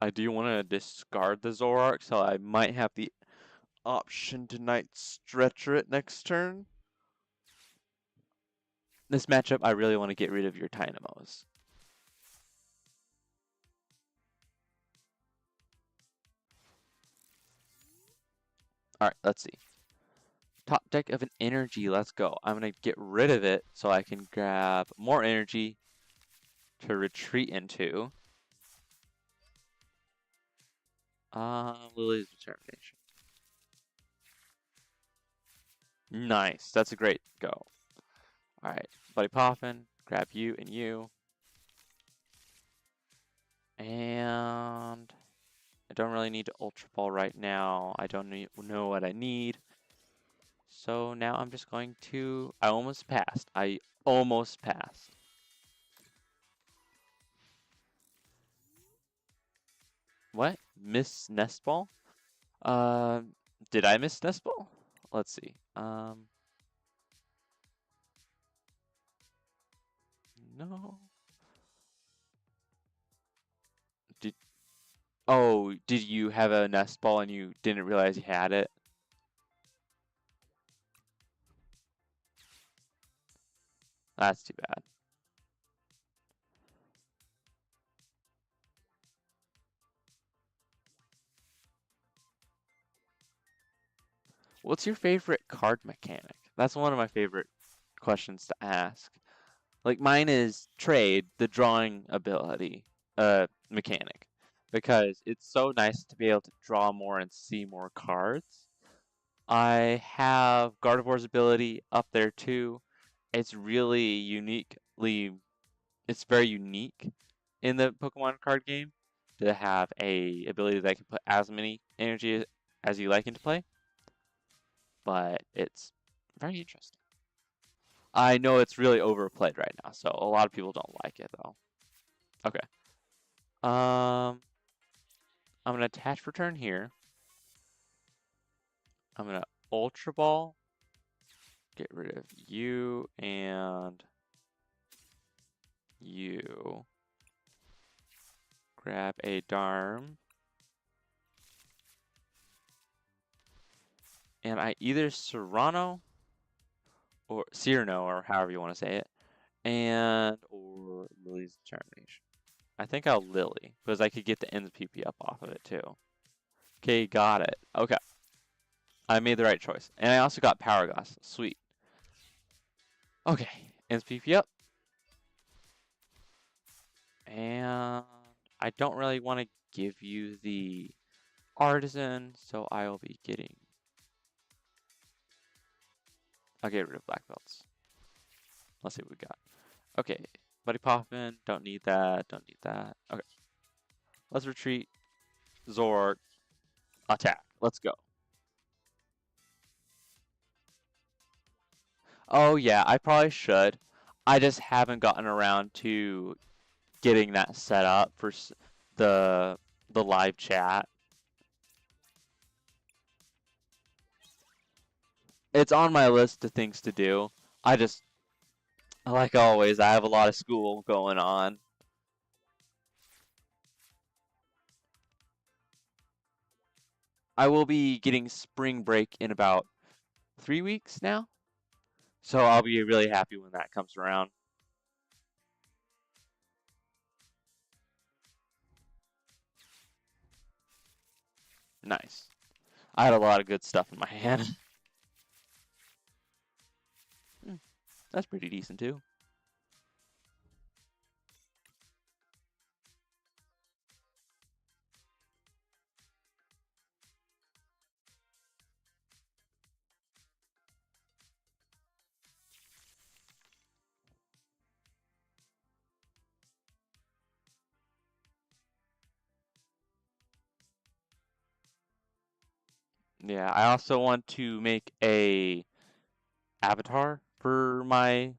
A: I do want to discard the Zoroark, so I might have the option to Night Stretcher it next turn. This matchup, I really want to get rid of your Dynamos. Alright, let's see. Top deck of an energy, let's go. I'm going to get rid of it so I can grab more energy to retreat into. Lily's Determination. Nice, that's a great go. Alright, Buddy Poffin, grab you and you. And I don't really need to Ultra Ball right now. I don't know what I need. So now I'm just going to... I almost passed. I almost passed. What? Miss Nestball? Did I miss Nestball? Let's see. No. Oh, did you have a nest ball and you didn't realize you had it? That's too bad. What's your favorite card mechanic? That's one of my favorite questions to ask. Like mine is trade, the drawing ability, mechanic, because it's so nice to be able to draw more and see more cards. I have Gardevoir's ability up there too. It's really uniquely, it's very unique in the Pokemon card game to have a ability that can put as many energy as you like into play, but it's very interesting. I know it's really overplayed right now, so a lot of people don't like it though. Okay. I'm gonna attach return here. I'm gonna Ultra Ball, get rid of you and you. Grab a Darm. And I either Serrano or Cyrano, or however you want to say it, and or Lily's Determination. I think I'll Lily, because I could get the ends PP up off of it too. Okay, got it. Okay, I made the right choice. And I also got Power Glass. Sweet. Okay, ends PP up. And I don't really want to give you the Artisan, so I will be getting... I'll get rid of Black Belts. Let's see what we got. Okay, Buddy Poffin, don't need that, don't need that. Okay, let's retreat. Zork, attack. Let's go. Oh yeah, I probably should. I just haven't gotten around to getting that set up for the the live chat. It's on my list of things to do. I just, like always, I have a lot of school going on. I will be getting spring break in about 3 weeks now, so I'll be really happy when that comes around. Nice. I had a lot of good stuff in my hand. That's pretty decent too. Yeah, I also want to make a avatar for my,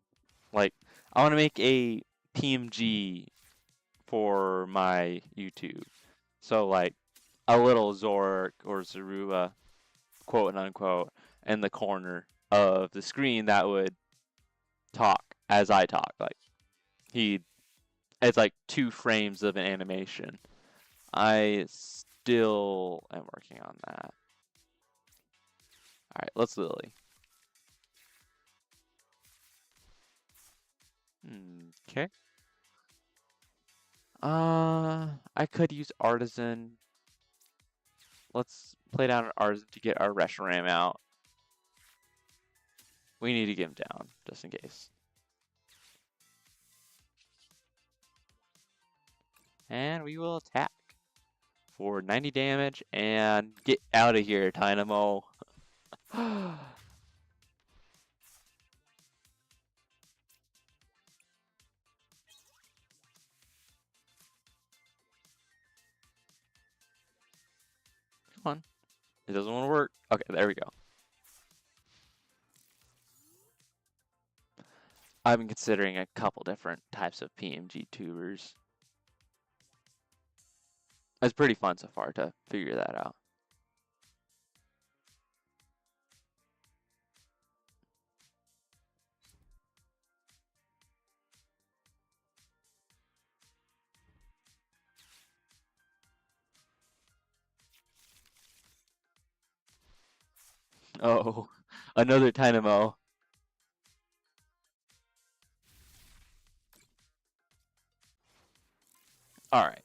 A: like, I want to make a PMG for my YouTube. So like a little Zork or Zorua, quote and unquote, in the corner of the screen that would talk as I talk. Like he, it's like 2 frames of an animation. I still am working on that. All right, let's Lily. Okay. I could use Artisan. Let's play down an Artisan to get our Reshiram out. We need to get him down, just in case. And we will attack for 90 damage and get out of here, Dynamo. Come on. It doesn't want to work. Okay, there we go. I've been considering a couple different types of PMG tubers. It's pretty fun so far to figure that out. Oh, another Dynamo. All right,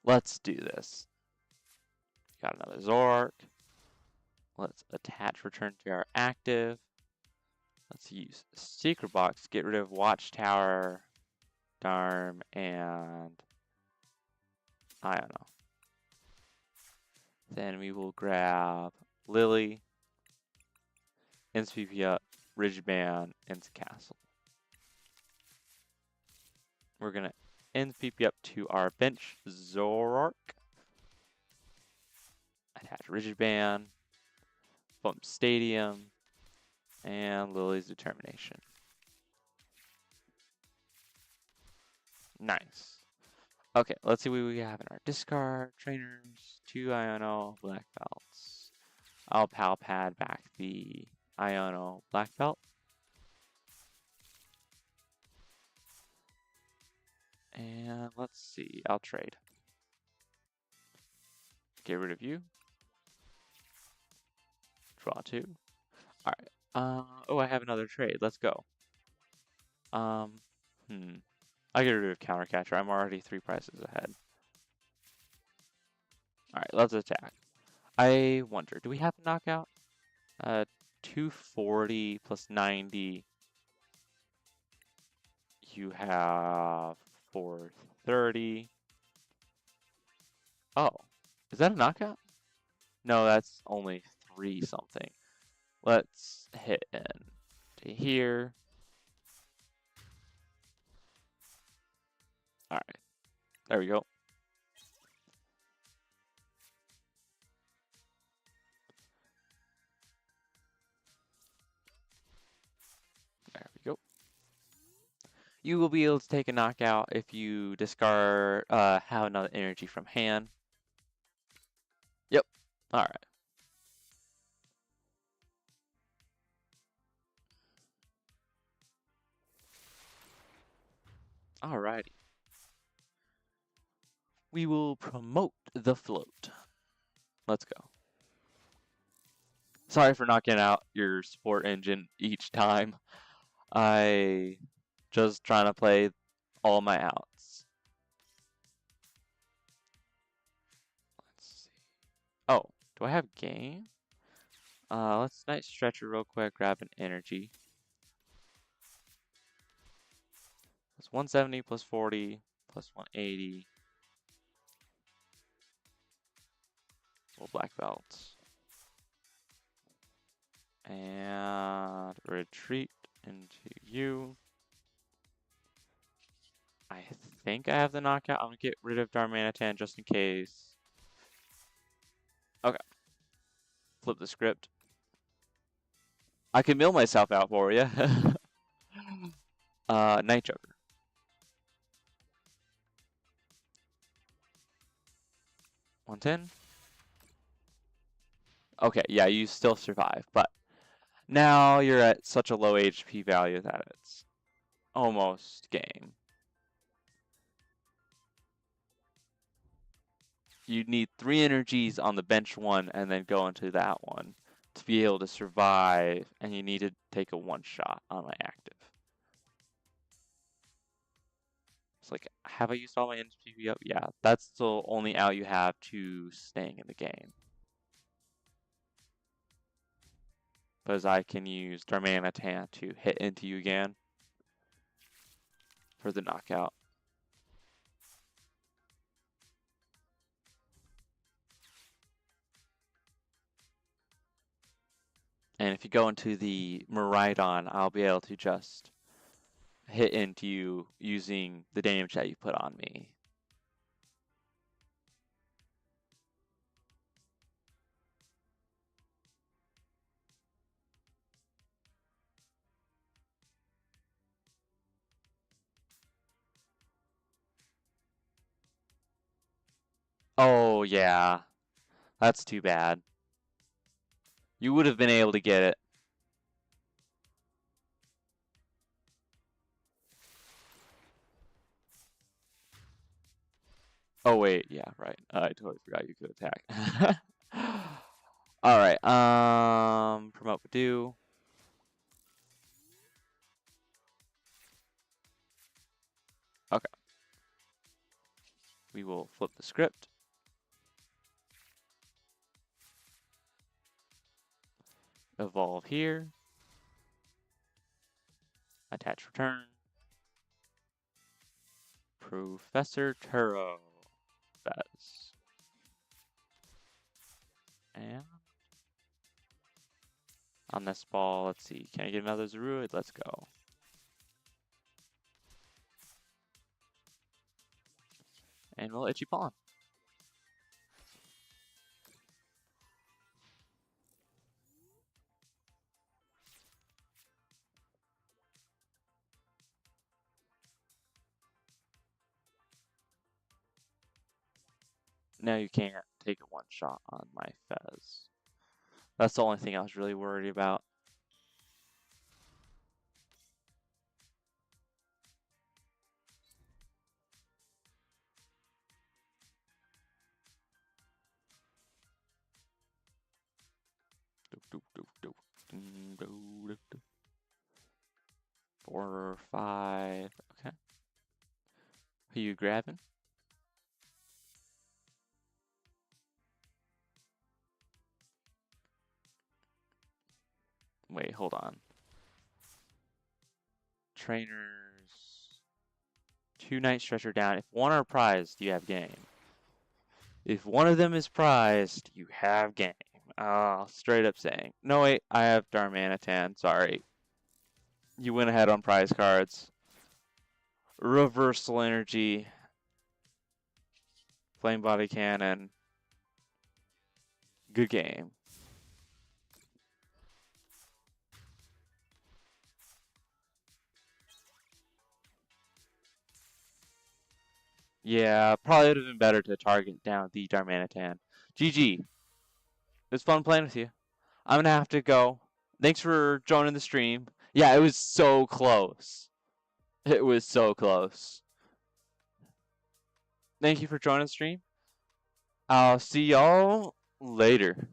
A: let's do this. Got another Zork. Let's attach return to our active. Let's use Secret Box, get rid of Watchtower, Darm, and I don't know. Then we will grab Lily, NCP up, Ridgeband, into Castle. We're gonna NCP up to our bench Zorark. Attach Ridgeband, bump Stadium, and Lily's Determination. Nice. Okay, let's see what we have in our discard. Trainers, 2 Iono black belts. I'll pal pad back the Iono black belt. And let's see, I'll trade. Get rid of you. Draw 2. Alright. Oh, I have another trade. Let's go. Um, I get rid of Countercatcher. I'm already 3 prices ahead. Alright, let's attack. I wonder, do we have a knockout? 240 plus 90. You have 430. Oh, is that a knockout? No, that's only 3 something. Let's hit in to here. Alright, there we go. There we go. You will be able to take a knockout if you discard, have another energy from hand. Yep. Alright. Alrighty. We will promote the float. Let's go. Sorry for knocking out your sport engine each time. I just trying to play all my outs. Let's see. Oh, do I have game? Let's night stretcher real quick, grab an energy. Plus 170 plus 40 plus 180. Well, black belts. And retreat into you. I think I have the knockout. I'm gonna get rid of Darmanitan just in case. Okay. Flip the script. I can mill myself out for you. Night Joker. 110. Okay, yeah, you still survive, but now you're at such a low HP value that it's almost game. You need 3 energies on the bench one and then go into that one to be able to survive, and you need to take a 1-shot on my active. It's like, have I used all my NPV up? Yeah, that's the only out you have to staying in the game. Because I can use Darmanitan to hit into you again for the knockout. And if you go into the Miraidon, I'll be able to just hit into you using the damage that you put on me. Oh, yeah. That's too bad. You would have been able to get it. Oh, wait. Yeah, right. I totally forgot you could attack. All right. Promote Badoo. Okay. We will flip the script. Evolve here. Attach return. Professor Turo. Fez. And on this ball, let's see. Can I get another Zaruid? Let's go. And we'll Itchy Pawn. Now you can't take a one shot on my Fez. That's the only thing I was really worried about. Four, five. Okay. Who you grabbing? Wait, hold on. Trainers. 2 Night Stretcher down. If one are prized, you have game. If one of them is prized, you have game. Oh, straight up saying. No, wait, I have Darmanitan. Sorry. You went ahead on prize cards. Reversal Energy. Flame Body Cannon. Good game. Yeah, probably would have been better to target down the Darmanitan. GG. It was fun playing with you. I'm gonna have to go. Thanks for joining the stream. Yeah, it was so close. It was so close. Thank you for joining the stream. I'll see y'all later.